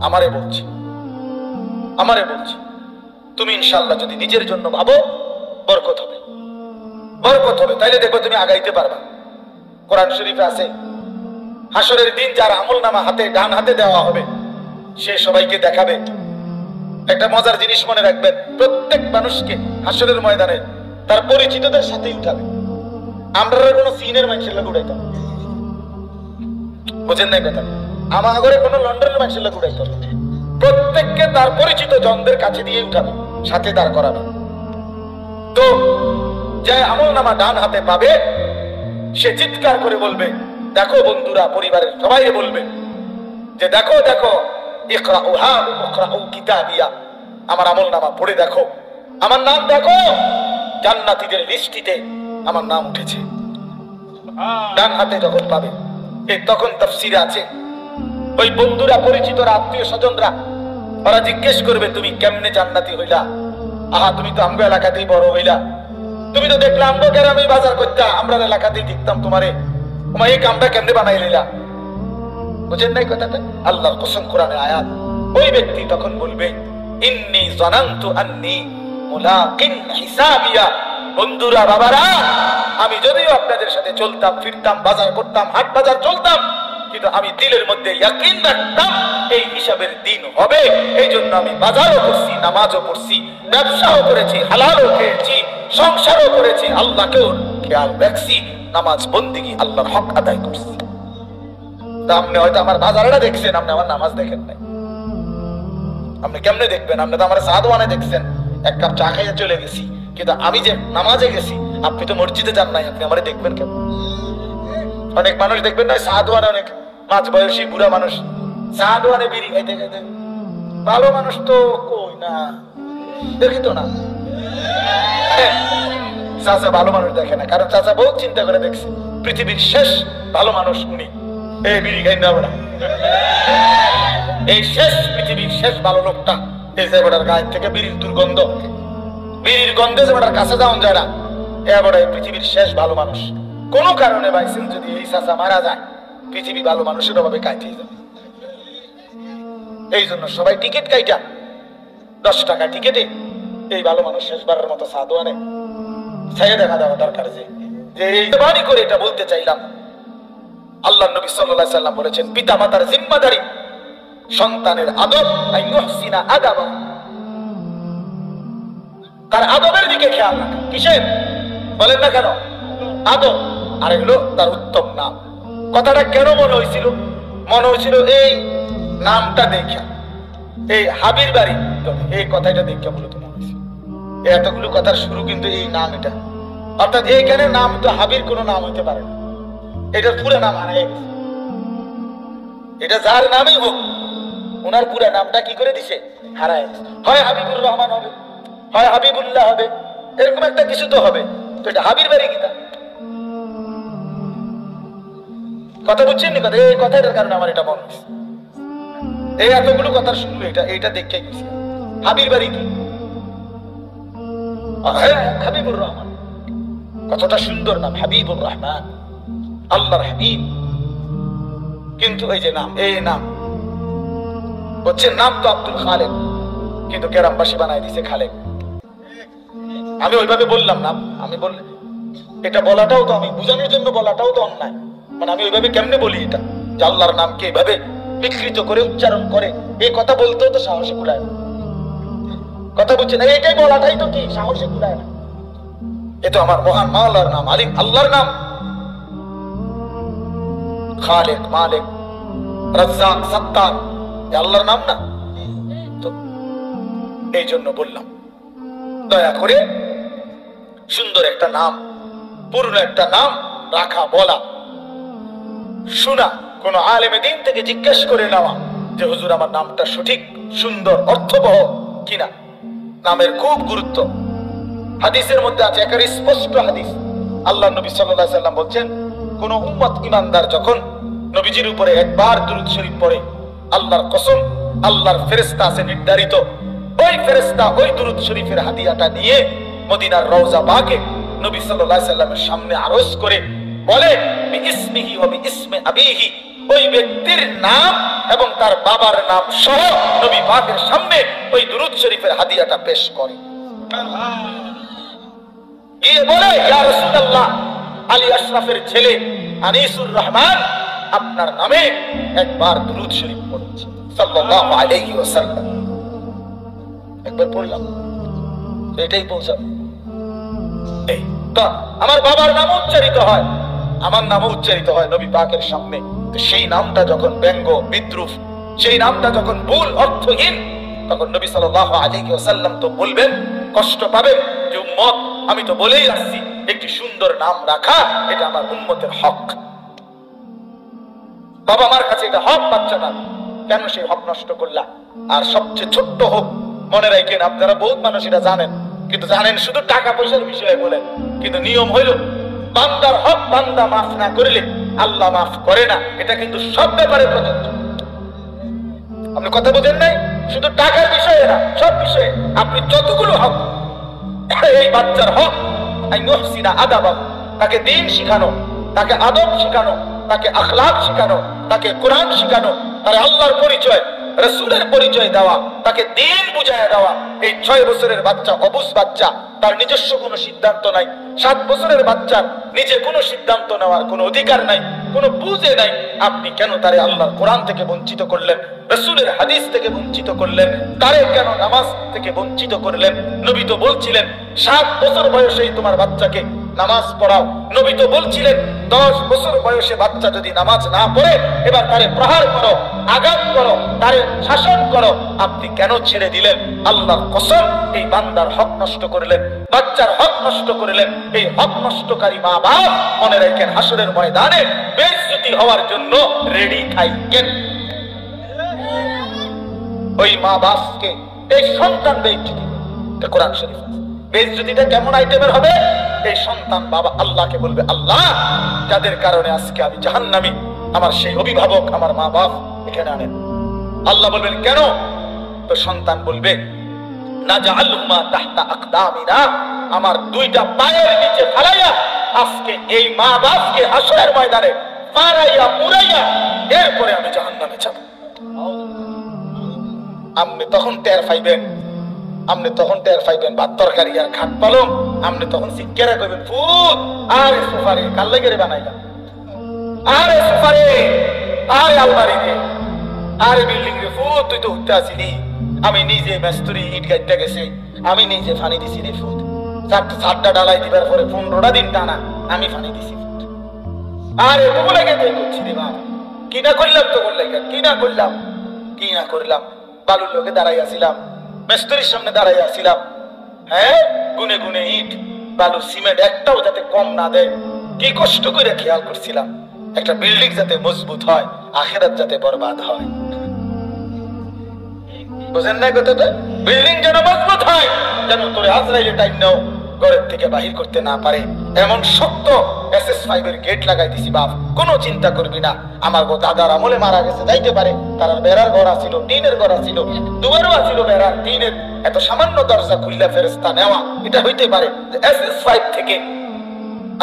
আমারে বলছি তুমি ইনশাআল্লাহ যদি নিজের জন্য ভাবো বরকত হবে, তাইলে দেখো তুমি আগাইতে পারবা। কোরআন শরীফে আছে হাসরের দিন যার আমলনামা ডান হাতে দেওয়া হবে সে সবাইকে দেখাবে। একটা মজার জিনিস মনে রাখবেন, প্রত্যেক মানুষকে হাসরের ময়দানে তার পরিচিতদের সাথেই উঠাবে। আমরা কোনো চীনের মানুষের লোক উঠাইতাম, বুঝেন নাই কথা? আমার ঘরে কোনো লন্ডনের মানুষের লোক উঠাইতাম। প্রত্যেককে তার পরিচিত জনদের কাছে দিয়ে উঠাবে, সাথে দাঁড় করাবে। তো যে আমলনামা ডান হাতে পাবে সে চিৎকার করে বলবে, দেখো বন্ধুরা, পরিবারের সবাই বলবে যে দেখো ইকরাউহা ইকরাউ কিতাবিয়া, আমার আমলনামা পড়ে দেখো, আমার নাম দেখো, জান্নাতীদের লিস্টিতে আমার নাম উঠেছে। ডান হাতে যখন পাবে, তখন তাফসীরে আছে ওই বন্ধুরা, পরিচিতরা, আত্মীয় স্বজনরা ওরা জিজ্ঞেস করবে তুমি কেমনে জান্নাতি হইলা? আহা, তুমি তো আমগো এলাকাতেই বড় হইলা, তুমি তো দেখলাম আমগো গ্রামে বাজার করতা, আমরা এলাকাতেই দেখতাম তোমারে, তোমার এই কামটা কেমনে বানাই লইলা? বুঝেন নাই কথাটা? আল্লাহর কসম, কোরআনের আয়াত। ওই ব্যক্তি তখন বলবে ইন্নী জানান্তু আন্নী মুলাকিন হিসাবিয়া, বন্ধুরা, বাবারা, আমি যদিও আপনাদের সাথে চলতাম ফিরতাম, বাজার করতাম, হাট বাজার চলতাম, কিন্তু আমি দিলের মধ্যে ইয়াকিন রাখতাম এই হিসাবের দিন হবে। এই জন্য আমি বাজারও করছি, নামাজও পড়ছি, ব্যবসাও করেছি, হালালও খেয়েছি, সংসারও করেছি, আল্লাহকেও খেয়াল রাখছি, নামাজ বন্দেগী আল্লাহর হক আদায় করছি। আপনি হয়তো আমার বাজারটা দেখছেন, আপনি আমার নামাজ দেখেন নাই। আপনি কেমনে দেখবেন? আপনি তো আমার সাদওয়ানে দেখছেন, এক কাপ চা খাইয়ে চলে গেছি, কিন্তু আমি যে নামাজে গেছি, আপনি তো মসজিদে যান নাই, আপনি আমারে দেখবেন কেন? অনেক মানুষ দেখবেন না সাদওয়ানে, অনেক মাঝ বয়সী বুড়া মানুষ সাদওয়ানে বিড়ি খাইতে খাইতে, ভালো মানুষ তো কই না, দেখি তো না। চাচা ভালো মানুষ দেখে না, কারণ চাচা বহুত চিন্তা করে দেখছে পৃথিবীর শেষ ভালো মানুষ উনি। এই বিড়ি খাই না বেড়া, এই শেষ পৃথিবীর শেষ ভালো লোকটা, এই যে বেড়ার গায়ের থেকে বিড়ির দুর্গন্ধ, বিড়ির গন্ধে যে বেড়ার কাছে যাওয়া যায় না, এবার পৃথিবীর শেষ ভালো মানুষ। কোন কারণে বাইসেন যদি এই চাচা মারা যায়, পৃথিবী ভালো মানুষের অভাবে কাটিয়ে যাবে। এই জন্য সবাই টিকিট কাইটা 10 টাকা টিকিটে এই ভালো মানুষ শেষবারের মতো সাদওয়ানে ছাইয়া দেখা দেওয়া দরকার। যে এই বাণী করে এটা বলতে চাইলাম, আল্লাহ নবী সাল্লাল্লাহু আলাইহি সাল্লাম বলেছেন পিতা মাতার জিম্মাদারি সন্তানের আদব, আইয়ুহসিনা আদাবা, তার আদবের দিকে খেয়াল রাখা। কিসের বলেন না কেন? আদব। আর এগুলো তার উত্তম নাম। কথাটা কেন মনে হয়েছিল? মনে হয়েছিল এই নামটা দেখা, এই হাবির বাড়ি, এই কথাটা দেখে মূলত মনে হয়েছিল। এতগুলো কথার শুরু কিন্তু এই নাম, এটা অর্থাৎ এইখানে নাম তো হাবির কোনো নাম হইতে পারে না, এটার পুরো নাম হারিয়ে গেছে। এটা যার নামই হোক, ওনার পুরো নামটা কি করে দিছে? হারায় গেছে। হয় হাবিবুর রহমান হবে, হয় হাবিবুল্লাহ হবে, এরকম একটা কিছু তো হবে। তো এটা হাবির বাড়ি কিনা? কথা বুঝছেন নি? কথা এই কথাটার কারণে আমার এটা মনে হয়েছে, এই এতগুলো কথার শুরু এইটা দেখে গেছি। হাবির বাড়ি কি? হাবিবুর রহমান, কতটা সুন্দর নাম, হাবিবুর রহমান, আল্লাহর হাবিব। কিন্তু এই যে নাম, এই নাম হচ্ছে, নাম তো আব্দুল খালেক, কিন্তু গ্রামবাসী বানাই দিছে খালেক। আমি ওইভাবে বললাম না, আমি বললাম এটা বলাটাও তো, আমি বুঝানোর জন্য বলাটাও তো অন্যায়। মানে আমি ওইভাবে কেমনে বলি এটা, যে আল্লাহর নামকে এইভাবে বিকৃত করে উচ্চারণ করে, এই কথা বলতেও তো সাহসে কুলায় না। কথা বুঝছে না? এইটাই বলাটাই তো কি সাহসে কুলায় না। এ তো আমার মহান মাওলার নাম, আলিম আল্লাহর নাম, খালেক, মালিক, রাজ্জাক, সত্তার, আল্লাহর নাম না? তো এই জন্য বললাম দয়া করে সুন্দর একটা নাম, পুরনো একটা নাম রাখা, বলা, শোনা, কোন আলেমে দিন থেকে জিজ্ঞেস করে নেওয়া যে হুজুর আমার নামটা সঠিক, সুন্দর, অর্থবহ কিনা। নামের খুব গুরুত্ব। হাদিসের মধ্যে আছে, একেবারে স্পষ্ট হাদিস, আল্লাহ নবী সাল্লাল্লাহু আলাইহি সাল্লাম বলছেন, কোন উম্মত ইমানদার যখন নবীজির উপরে একবার দুরূদ শরীফ পড়ে, আল্লাহর কসম, আল্লাহর ফেরেশতা আছে নির্ধারিত, ওই ফেরেশতা ওই দুরূদ শরীফের হাদিয়াটা নিয়ে মদিনার রওজা পাকে নবী সাল্লাল্লাহু আলাইহি সাল্লামের সামনে আরজ করে বলে, বিইসমিহি ওয়া বিইসমি আবিহি, ওই ব্যক্তির নাম এবং তার বাবার নাম সহ নবী পাকের সামনে ওই দুরূদ শরীফের হাদিয়াটা পেশ করে। গিয়ে বলে, ইয়া রাসূলুল্লাহ, আলী আশরাফের ছেলে আনিসুর রহমান আপনার নামে একবার দুরূদ শরীফ পড়েছে সাল্লাল্লাহু আলাইহি ওয়াসাল্লাম। একবার পড়লাম, এটাই পৌঁছাবে। এই তো আমার বাবার নাম উচ্চারিত হয়, আমার নামও উচ্চারিত হয় নবী পাকের সামনে। তো সেই নামটা যখন ব্যঙ্গ বিদ্রুপ, সেই নামটা যখন ভুল অর্থহীন, তখন নবী সাল্লাল্লাহু আলাইহি ওয়াসাল্লাম তো বলবেন, কষ্ট পাবেন যে উম্মত আমি তো বলেই আসছি একটি সুন্দর নাম রাখা এটা আমার উম্মতের হক। বাবা মার কাছে এটা হক বাচ্চাটা, কেন সেই হক নষ্ট করলা? আর সবচেয়ে ছোট্ট হোক, মনে রাখেন আপনারা বহুত মানুষ এটা জানেন, কিন্তু জানেন শুধু টাকা পয়সার বিষয়ে বলেন, কিন্তু নিয়ম হইল বান্দার হক বান্দা মাফ না করলে আল্লাহ মাফ করে না। এটা কিন্তু সব ব্যাপারে প্রযোজ্য। আপনি কথা বোঝেন নাই? শুধু টাকার বিষয়ে না, সব বিষয়ে আপনি যতগুলো হক, এই বাচ্চার হক তাকে দ্বীন শিখানো, তাকে আদব শিখানো, তাকে আখলাক শিখানো, তাকে কোরআন শিখানো, তার আল্লাহর পরিচয় রাসূলের পরিচয় দেওয়া, তাকে দ্বীন বুঝায় দেওয়া। এই 6 বছরের বাচ্চা অবুঝ বাচ্চা, তার নিজস্ব কোনো সিদ্ধান্ত নাই। 7 বছরের বাচ্চার নিজে কোনো সিদ্ধান্ত নেওয়ার কোনো অধিকার নাই, কোনো বুঝে নাই। আপনি কেন তারে আল্লাহর কোরআন থেকে বঞ্চিত করলেন, রাসূলের হাদিস থেকে বঞ্চিত করলেন? তারে কেন নামাজ থেকে বঞ্চিত করলেন? নবী তো বলছিলেন 7 বছর বয়সেই তোমার বাচ্চাকে নামাজ পড়াও। নবী তো বলছিলেন 10 বছর বয়সে বাচ্চা যদি নামাজ না পড়ে এবার তারে প্রহার করো, আঘাত করো, তারে শাসন করো। আপনি কেন ছেড়ে দিলেন? আল্লাহর কসম, এই বান্দার হক নষ্ট করলেন, বাচ্চার হক নষ্ট করলেন। এই হক নষ্টকারী মা বাপ মনে রাখেন হাসরের ময়দানে বেইজ্জতি হওয়ার জন্য রেডি থাকেন। ওই মা বাপকে এই সন্তান বেইজ্জতি, কোরআন শরীফ বেইজ্জতিটা কেমন আইটেমের হবে? এই সন্তান বাবা আল্লাহকে বলবে, আল্লাহ যাদের কারণে আজকে আমি জাহান্নামী, আমার সেই অভিভাবক, আমার মা বাপ এখানে আনেন। আল্লাহ বলবেন কেন? তো সন্তান বলবে, নাজআলহুমা তাহতা আকদামিনা, আমার 2টা পায়ের নিচে ফালাইয়া আজকে এই মা বাপকে হাসরের ময়দানে মারাইয়া পুরাইয়া এরপরে আমি জাহান্নামে যাব। আপনি তখন টের পাইবেন, আপনি তখন টের পাইবেন ভাত তরকারি আর খাট পালং। আপনি তখন শিক্ষারা কইবেন, ফুট আরে সোফারে কাল লাগে রে বানাইলাম, আরে সোফারে, আরে আলমারি রে, আরে বিল্ডিং রে, ফুট তুই তো উঠতে আসিলি। আমি নিজে মেস্তুরি ইট গাইতে গেছে, আমি নিজে ফানি দিছি রে ফুট। 7টা ডালাই দিবার পরে 15টা দিন টানা আমি ফানি দিছি ফুট। আরে তোগুলো লাগে তুই করছি রে বাবা, কি না করলাম তো বললে, কি না করলাম, কি না করলাম। বালুর লোকে দাঁড়াই আসিলাম, মেস্তুরির সামনে দাঁড়াই আসিলাম, হ্যাঁ গুনে গুনে ইট বালু সিমেন্ট একটাও যাতে কম না দেয়, কি কষ্ট করে খেয়াল করছিলাম একটা বিল্ডিং যাতে মজবুত হয়, আখিরাত যাতে বরবাদ হয়। বুঝেন না কথাটা? বিল্ডিং যেন মজবুত হয়, যেন তোরে আজরাইলে টাইম নাও ঘরের থেকে বাহির করতে না পারে, এমন শক্ত SS5 এর গেট লাগাই দিছি বাপ। কোনো চিন্তা করবি না, আমার দাদার আমলে মারা গেছে যাইতে পারে, তার বেড়ার ঘর ছিল, টিনের ঘর ছিল, দুয়ারও ছিল বেড়ার, টিনের এত সামান্য দরজা খুললে ফেরেশতা নেওয়া এটা হইতে পারে। SS5 থেকে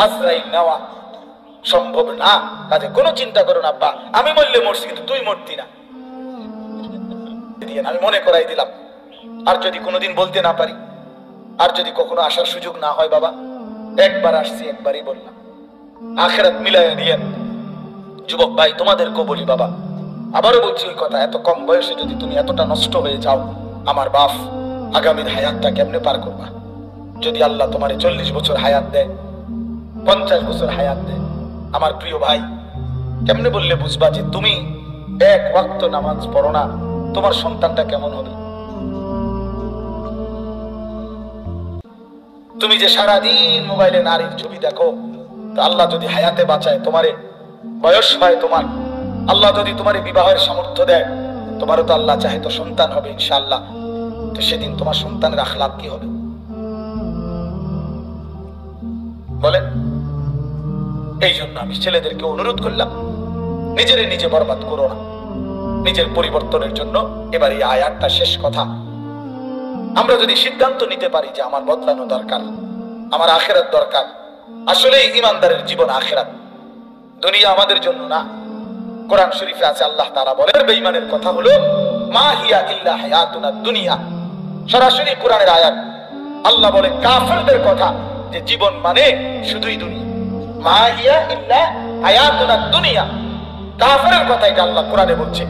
আজরাইল নেওয়া সম্ভব না। কাজে কোনো চিন্তা করো না আব্বা, আমি মরলে মরছি কিন্তু তুই মরতি না, আমি মনে করাই দিলাম। আর যদি কোনোদিন বলতে না পারি, আর যদি কখনো আসার সুযোগ না হয় বাবা, একবার আসছি একবারই বললাম, আখিরাত মিলাইয়া দিয়েন। যুবক ভাই তোমাদেরকেও বলি বাবা, আবারও বলছি ওই কথা, এত কম বয়সে যদি তুমি এতটা নষ্ট হয়ে যাও, আমার বাপ আগামীর হায়াতটা কেমনে পার করবা? যদি আল্লাহ তোমার 40 বছর হায়াত দেয়, 50 বছর হায়াত দেয়, আমার প্রিয় ভাই কেমনে বললে বুঝবা যে তুমি 1 ওয়াক্ত নামাজ পড়ো না, তোমার সন্তানটা কেমন হবে? তুমি যে সারাদিন মোবাইলে নারীর ছবি দেখো, তো আল্লাহ যদি হায়াতে বাঁচায়, তোমারে বয়স হয় তোমার, আল্লাহ যদি তোমারে বিবাহের সামর্থ্য দেয়, তোমারও তো আল্লাহ চাহে তো সন্তান হবে ইনশাআল্লাহ। তো সেদিন তোমার সন্তানের আখলাক কি হবে বলেন? এই জন্য আমি ছেলেদেরকে অনুরোধ করলাম, নিজেরে নিজে বরবাদ করো না, নিজের পরিবর্তনের জন্য। এবার এই আয়াতটা শেষ কথা, আমরা যদি সিদ্ধান্ত নিতে পারি যে আমার বদলানো দরকার, আমার আখিরাত দরকার, আসলে ইমানদারের জীবন আখিরাত, দুনিয়া আমাদের জন্য না। কোরআন শরীফে আছে, আল্লাহ তাআলা বলেন বেঈমানের কথা হলো মা হিয়া ইল্লা হায়াতুনা দুনিয়া। সরাসরি কোরআনের আয়াত। আল্লাহ বলে কাফেরদের কথা যে জীবন মানে শুধুই দুনিয়া, মা হিয়া ইল্লা হায়াতুনা দুনিয়া। কাফেরের কথা এটা আল্লাহ কোরআনে বলছে,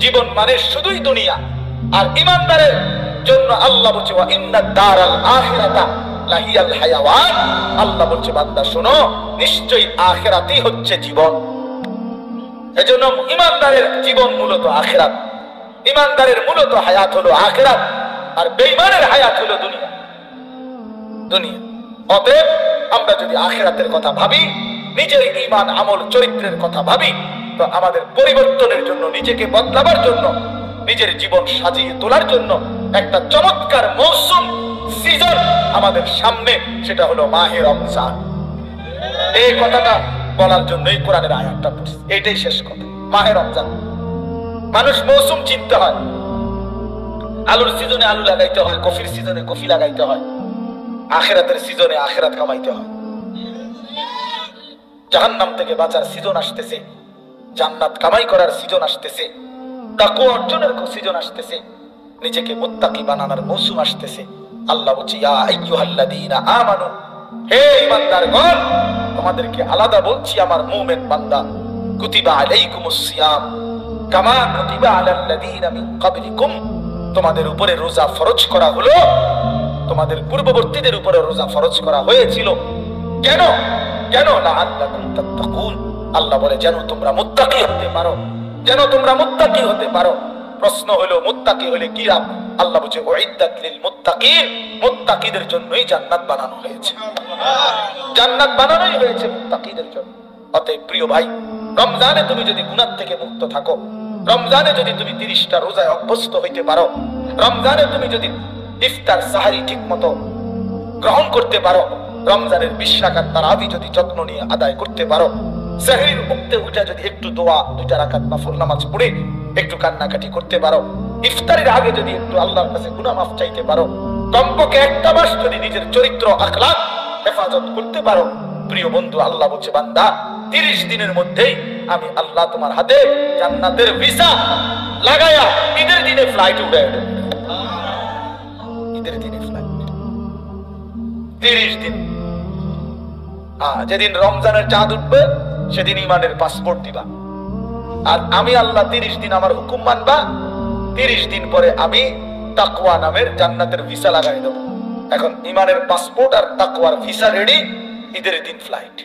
জীবন মানে শুধুই দুনিয়া। আর ঈমানদারের জন্য আল্লাহ বলছে ওয়া ইন্নাদ দারাল আখিরাতা লাহিয়াল হায়াওয়ান। আল্লাহ বলছে বান্দা শোনো, নিশ্চয়ই আখিরাতই হচ্ছে জীবন। এজন্য ঈমানদারের জীবন মূলত আখিরাত, ঈমানদারের মূলত হায়াত হলো আখিরাত, আর বেঈমানের হায়াত হলো দুনিয়া। দুনিয়া। অতএব আমরা যদি আখিরাতের কথা ভাবি, নিজের ঈমান আমল চরিত্রের কথা ভাবি, তো আমাদের পরিবর্তনের জন্য, নিজেকে বদলাবার জন্য, নিজের জীবন সাজিয়ে তোলার জন্য একটা চমৎকার মৌসুম, সিজন আমাদের সামনে, সেটা হলো মাহে রমজান। এই কথাটা বলার জন্যই কোরআনের আয়াতটা পড়ছি, এটাই শেষ কথা। মাহে রমজান, মানুষ মৌসুম চিনতে হয়। আলুর সিজনে আলু লাগাইতে হয়, কফির সিজনে কফি লাগাইতে হয়, আখিরাতের সিজনে আখিরাত কামাইতে হয়। জাহান্নাম থেকে বাঁচার সিজন আসতেছে, জান্নাত কামাই করার সিজন আসতেছে, তাকওয়া অর্জনের সিজন আসতেছে, নিজেকে মুত্তাকি বানানোর মৌসুম আসতেছে। আল্লাহ বলছে ইয়া আইয়ুহাল্লাযীনা আমানু, হে ঈমানদারগণ, তোমাদেরকে আলাদা বলছি আমার মুমিন বান্দা, কুতিবা আলাইকুমুস সিয়াম কামা কুতিবা আলাল্লাযীনা মিন ক্বাবলিকুম, তোমাদের উপরে রোজা ফরজ করা হলো, তোমাদের পূর্ববর্তীদের উপরে রোজা ফরজ করা হয়েছিল। কেন? কেন? লাআল্লাকুম তাত্তাকুন। আল্লাহ বলে যেন তোমরা মুত্তাকি হতে পারো, যেন তোমরা মুত্তাকি হতে পারো। প্রশ্ন হলো মুত্তাকি হলে কি লাভ? আল্লাহ বলে উইদ্দাত লিল মুত্তাকিন, মুত্তাকিদের জন্যই জান্নাত বানানো হয়েছে। জান্নাত বানানোই হয়েছে মুত্তাকিদের জন্য। অতএব প্রিয় ভাই, রমজানে তুমি যদি গুনাহ থেকে মুক্ত থাকো, রমজানে যদি তুমি 30টা রোজায় অভ্যস্ত হইতে পারো, রমজানে তুমি যদি ইফতার সাহারি ঠিক মতো গ্রহণ করতে পারো, রমজানের 20 রাকাত তারাবি যদি যত্ন নিয়ে আদায় করতে পারো, সাহরির উঠতে উঠে যদি একটু দোয়া 2 রাকাত নফল নামাজ পড়ে একটু কান্নাকাটি করতে পারো, ইফতারের আগে যদি একটু আল্লাহর কাছে গুনাহ মাফ চাইতে পারো, কমপক্ষে 1টা মাস যদি নিজের চরিত্র আখলাক হেফাজত করতে পারো, প্রিয় বন্ধু, আল্লাহ বলছে বান্দা 30 দিনের মধ্যেই আমি আল্লাহ তোমার হাতে জান্নাতের ভিসা লাগায়া ঈদের দিনে ফ্লাইট উড়ায় দেব। ঈদের দিনে ফ্লাইট 30 দিন। যেদিন রমজানের চাঁদ উঠবে সেদিন ইমানের পাসপোর্ট দিবা, আর আমি আল্লাহ 30 দিন আমার হুকুম মানবা, 30 দিন পরে আমি তাকওয়া নামের জান্নাতের ভিসা লাগাই দেব। এখন ইমানের পাসপোর্ট আর তাকওয়ার ভিসা রেডি, ঈদের দিন ফ্লাইট।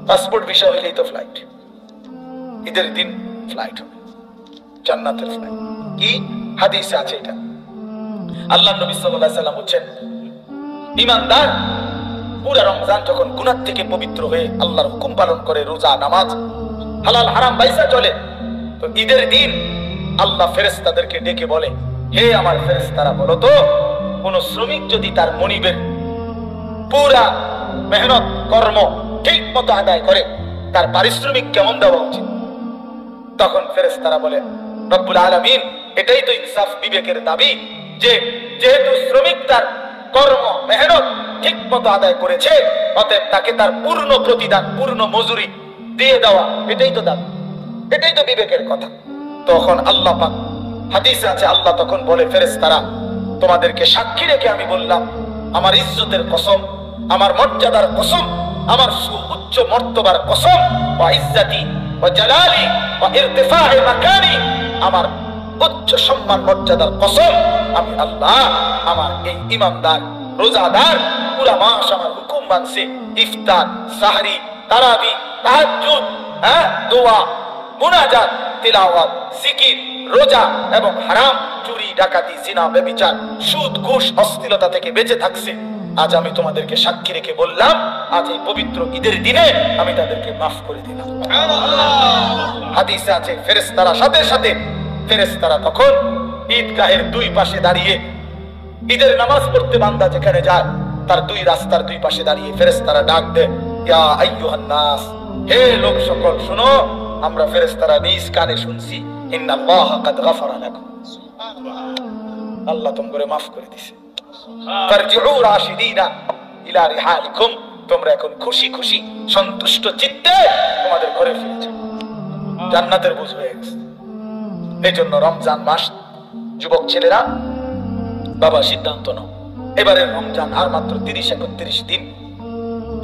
পাসপোর্ট ভিসা হইলেই তো ফ্লাইট, ঈদের দিন ফ্লাইট হবে, জান্নাতের ফ্লাইট। কি হাদিসে আছে এটা? আল্লাহ নবী সাল্লাল্লাহু আলাইহি ওয়াসাল্লাম বলেন, ঈমানদার পুরা রমজান যখন গুনাহ থেকে পবিত্র হয়ে আল্লাহর হুকুম পালন করে, রোজা নামাজ হালাল হারাম বাইসা চলে, তো ঈদের দিন আল্লাহ ফেরেশতাদেরকে ডেকে বলে, হে আমার ফেরেশতারা, বলো তো কোন শ্রমিক যদি তার মনিবের পুরা মেহনত কর্ম ঠিক মতো আদায় করে, তার পারিশ্রমিক কেমন দেওয়া উচিত? তখন ফেরেশতারা বলে, রব্বুল আলামিন, এটাই তো ইনসাফ, বিবেকের দাবি, যে যেহেতু শ্রমিক তার কর্ম মেহনত ঠিক মতো আদায় করেছে, অতএব তাকে তার পূর্ণ প্রতিদান, পূর্ণ মজুরি দিয়ে দেওয়া, এটাই তো দাবি, এটাই তো বিবেকের কথা। তখন আল্লাহ পাক, হাদিসে আছে, আল্লাহ তখন বলে, ফেরেশতারা, তোমাদেরকে সাক্ষী রেখে আমি বললাম, আমার ইজ্জতের কসম, আমার মর্যাদার কসম, আমার সুউচ্চ মর্তবার কসম, ওয়া ইজ্জতি ওয়া জালালি ওয়া ইরতিফা'i মাকানি, আমার উচ্চ সম্মান মর্যাদার কসম, আমি আল্লাহ আমার এই ঈমানদার রোজাদার পুরা মাস আমার হুকুম মানছে, ইফতার সাহরি তারাবি তাহাজ্জুদ, দোয়া মুনাজাত তিলাওয়াত জিকির রোজা এবং হারাম চুরি ডাকাতি জিনা ব্যভিচার সুদ ঘুষ অশ্লীলতা থেকে বেঁচে থাকছে। আজ আমি তোমাদেরকে সাক্ষী রেখে বললাম, আজ এই পবিত্র ঈদের দিনে আমি তাদেরকে মাফ করে দিলাম। হাদিসে আছে, ফেরেশতারা সাথে সাথে ফেরেশতারা তখন ঈদগাহের 2 পাশে দাঁড়িয়ে, ঈদের নামাজ পড়তে বান্দা যেখানে যায় তার 2 রাস্তার 2 পাশে দাঁড়িয়ে ফেরেশতারা ডাক দেয়, ইয়া আইয়ুহান নাস, হে লোক সকল শুনো, আমরা ফেরেশতারা নিজ কানে শুনছি, ইন্নাল্লাহা কাদ গাফারা লাকুম, আল্লাহ তোমাকে মাফ করে দিয়েছে। ফারজিউ রাশিদিনা ইলা রিহালিকুম, তোমরা এখন খুশি খুশি সন্তুষ্ট চিত্তে তোমাদের ঘরে ফিরে যাও। জান্নাতের বুঝ হয়ে গেছে। এই জন্য রমজান মাস যুবক ছেলেরা বাবা সিদ্ধান্ত নাও, এবারে রমজান আর মাত্র 30-31 দিন।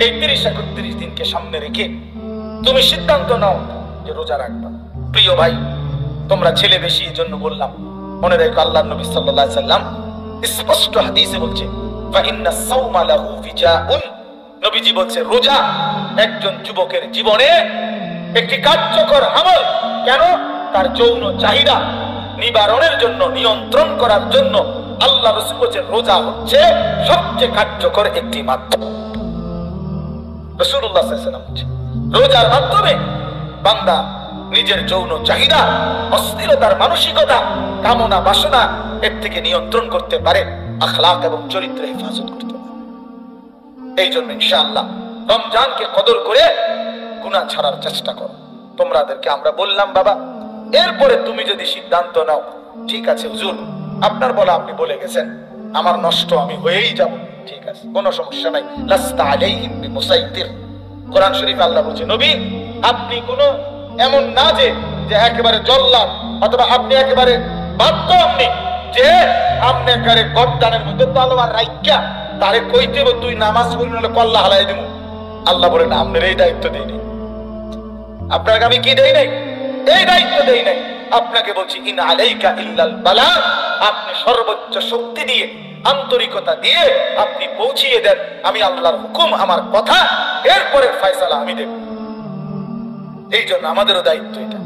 এই 30-31 দিনকে সামনে রেখে তুমি সিদ্ধান্ত নাও যে রোজা রাখবা। প্রিয় ভাই, তোমরা ছেলে বেশি এই জন্য বললাম, মনে রেখো আল্লাহর নবী সাল্লাল্লাহু আলাইহি সাল্লাম স্পষ্ট হাদিসে বলছে ফা ইন্না সাওমা লাহু ফিজাউন, নবীজি বলছে রোজা একজন যুবকের জীবনে একটি কার্যকর আমল। কেন? তার যৌন চাহিদা নিবারণের জন্য, নিয়ন্ত্রণ করার জন্য আল্লাহ রাসূল বলেছেন রোজা হচ্ছে সবচেয়ে কার্যকর একটি মাধ্যম। রাসূলুল্লাহ সাল্লাল্লাহু আলাইহি ওয়াসাল্লাম বলেছেন রোজার মাধ্যমে বান্দা নিজের যৌন চাহিদা, অস্থিরতার মানসিকতা, কামনা বাসনা এর থেকে নিয়ন্ত্রণ করতে পারে, আখলাক এবং চরিত্রে হেফাজত করতে পারে। এই জন্য ইনশাআল্লাহ রমজানকে কদর করে গুনাহ ছাড়ার চেষ্টা করো। তোমাদেরকে আমরা বললাম বাবা, এরপরে তুমি যদি সিদ্ধান্ত নাও ঠিক আছে হুজুর আপনার বলা আপনি বলে গেছেন, আমার নষ্ট আমি হয়েই যাব, ঠিক আছে, কোনো সমস্যা নাই। লাস্তা আলাইহিম বিমুসাইতির, কোরআন শরীফে আল্লাহ বলছে নবী আপনি কোনো এমন না যে একেবারে জল্লাদ, অথবা আপনি একেবারে বাধ্য আপনি যে আপনি একেবারে গর্দানের মধ্যে তলোয়ার রাইখা তারে কইতে তুই নামাজ পড়ি নাহলে কল্লা হালাই দিব। আল্লাহ বলেন আপনার এই দায়িত্ব দেই নাই, আপনাকে আমি কি দেই নাই? এই দায়িত্ব দেই নাই। আপনাকে বলছি ইন আলাইকা ইল্লাল বালাগ, আপনি সর্বোচ্চ শক্তি দিয়ে, আন্তরিকতা দিয়ে আপনি পৌঁছিয়ে দেন। আমি আল্লাহর হুকুম, আমার কথা, এরপরে ফয়সালা আমি দেব। এই জন্য আমাদেরও দায়িত্ব এটা।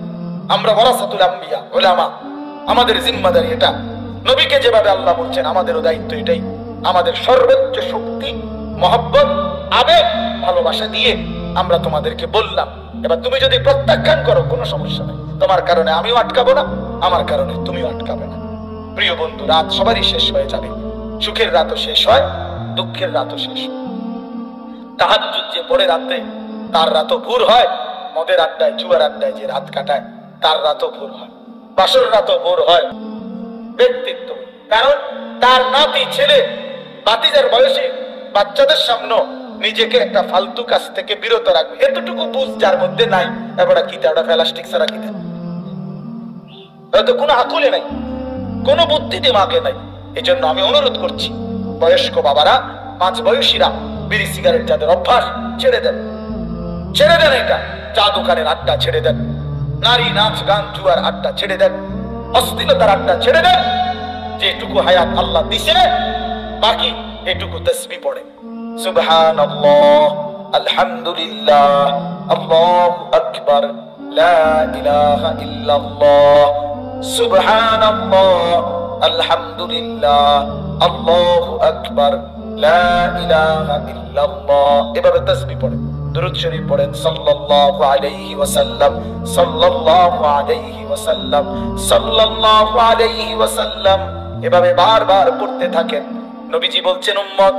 আমরা ওয়ারাসাতুল আম্বিয়া, উলামা, আমাদের জিম্মাদারি এটা। নবীকে যেভাবে আল্লাহ বলছেন আমাদেরও দায়িত্ব এটাই। আমাদের সর্বোচ্চ শক্তি, মহব্বত, আবেগ, ভালোবাসা দিয়ে আমরা তোমাদেরকে বললাম। এবার তুমি যদি প্রত্যাখ্যান করো কোনো সমস্যা নেই, তোমার কারণে আমিও আটকাবো না, আমার কারণে তুমিও আটকাবে না। প্রিয় বন্ধু, রাত সবারই শেষ হয়ে যাবে। সুখের রাতও শেষ হয়, দুঃখের রাতও শেষ হয়। তাহাজ্জুদ যে পড়ে রাতে তার রাতও ভোর হয়, মদের আড্ডায়, জুয়ার আড্ডায় যে রাত কাটায় তার রাতও ভোর হয়, বাসর রাতও ভোর হয়। ব্যক্তিত্ব, কারণ তার নাতি, ছেলে, বাতিজার বয়সী বাচ্চাদের সামনে নিজেকে একটা ফালতু কাজ থেকে বিরত রাখবে, এতটুকু বুঝ যার মধ্যে নাই। এবারে কি ওটা প্লাস্টিক ছাড়া কি হয়তো কোনো আকলে নাই, কোনো বুদ্ধি দিমাগে নাই। এই জন্য আমি অনুরোধ করছি বয়স্ক বাবারা, মাঝ বয়সীরা বিড়ি সিগারেট যাদের অভ্যাস ছেড়ে দেন, ছেড়ে দেন। এটা চা দোকানের আড্ডা ছেড়ে দেন, নারী নাচ গান জুয়ার আড্ডা ছেড়ে দেন, অশ্লীলতার আড্ডা ছেড়ে দেন। যেটুকু হায়াত আল্লাহ দিছে বাকি এটুকু তাসবিহ পড়ে সুবহানাল্লাহ, আলহামদুলিল্লাহ, আল্লাহু আকবার, লা ইলাহা ইল্লাল্লাহ, সুবহানাল্লাহ, আলহামদুলিল্লাহ, আল্লাহু আকবার, লা ইলাহা ইল্লাল্লাহ। এভাবে তাসবিহ পড়ে, দুরূদ শরীফ পড়েন সাল্লাল্লাহু আলাইহি ওয়াসাল্লাম, সাল্লাল্লাহু আলাইহি ওয়াসাল্লাম, সাল্লাল্লাহু আলাইহি ওয়াসাল্লাম। এভাবে বারবার পড়তে থাকেন। নবীজি বলছেন উম্মত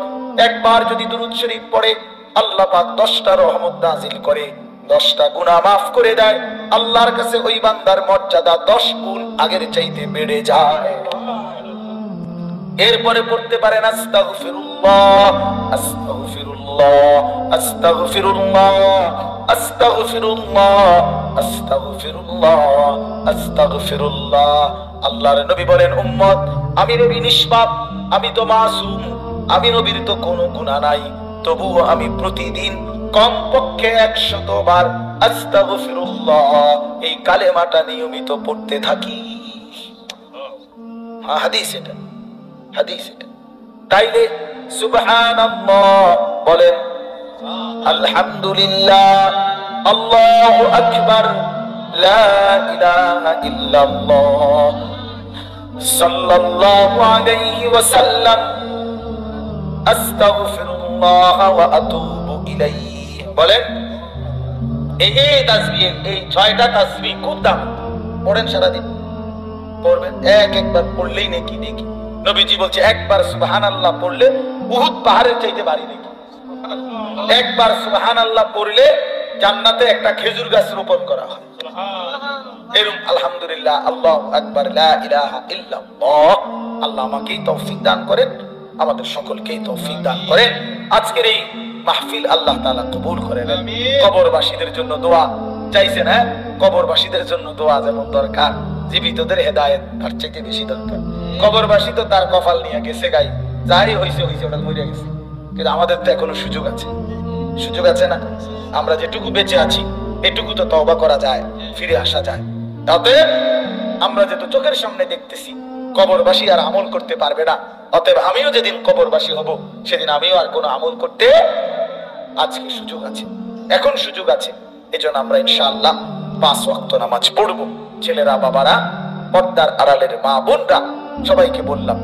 একবার যদি দুরূদ শরীফ পড়ে আল্লাহ পাক 10টা রহমত নাযিল করে, 10টা গুনাহ maaf করে দেয়। আল্লাহর কাছে ওই বান্দার মর্যাদা 10 গুণ আগের চাইতে বেড়ে যায়। এরপরে পড়তে পারেন আস্তাগফিরুল্লাহ, আস্তাগফিরুল্লাহ, আস্তাগফিরুল্লাহ, আস্তাগফিরুল্লাহ, আস্তাগফিরুল্লাহ, আস্তাগফিরুল্লাহ। আল্লাহর নবী বলেন উম্মত আমি নবী নিষ্পাপ, আমি তো মাসুম, আমি নবীর তো কোনো গুনাহ নাই, তবুও আমি প্রতিদিন কমপক্ষে 100 বার আস্তাগফিরুল্লাহ এই কালেমাটা নিয়মিত পড়তে থাকি। হাদিস এটা, হাদিস এটা। তাইলে সুবহানাল্লাহ বলেন, আলহামদুলিল্লাহ, আল্লাহু আকবার, লা ইলাহা ইল্লাল্লাহ, সাল্লাল্লাহু আলাইহি ওয়াসাল্লাম, আস্তাগফিরুল্লাহ ওয়া আতুবু ইলাইহি। বলেন এই তাসবিহ, এই 6টা তাসবিহ খুব দাম, পড়েন সারাদিন, পড়বেন। একবার পড়লেই নাকি দেখি নবীজি বলছে একবার সুবহানাল্লাহ পড়লে উহুদ পাহাড়ের চাইতে ভারী নাকি। একবার সুবহানাল্লাহ পড়লে জান্নাতে একটা খেজুর গাছ রোপণ করা হয়। এরকম আলহামদুলিল্লাহ, আল্লাহু আকবার, লা ইলাহা ইল্লাল্লাহ। আল্লাহ আমাকেই তৌফিক দান করেন, আমাদের সকলকেই তৌফিক দান করেন। আজকের এই মাহফিল আল্লাহ তাআলা কবুল করে নেন। কবরবাসীদের জন্য দোয়া, চাইছেন, হ্যাঁ, কবরবাসীদের জন্য দোয়া যেমন দরকার, জীবিতদের হেদায়েত তার চাইতে বেশি দরকার। কবরবাসী তো তার কপাল নিয়ে গেছে, গাই যাই হয়েছে হয়েছে, ওটা মরে গেছে। কিন্তু আমাদের তো এখনো সুযোগ আছে, সুযোগ আছে না? আমরা যেটুকু বেঁচে আছি এটুকু তো তওবা করা যায়, ফিরে আসা যায়। অতএব আমরা যেহেতু চোখের সামনে দেখতেছি কবরবাসী আর আমল করতে পারবে না, অতএব আমিও যেদিন কবরবাসী হব সেদিন আমিও আর কোনো আমল করতে, আজকে সুযোগ আছে, এখন সুযোগ আছে। এজন্য আমরা ইনশাআল্লাহ 5 ওয়াক্ত নামাজ পড়বো। ছেলেরা, বাবারা, পর্দার আড়ালের মা বোনরা, সবাইকে বললাম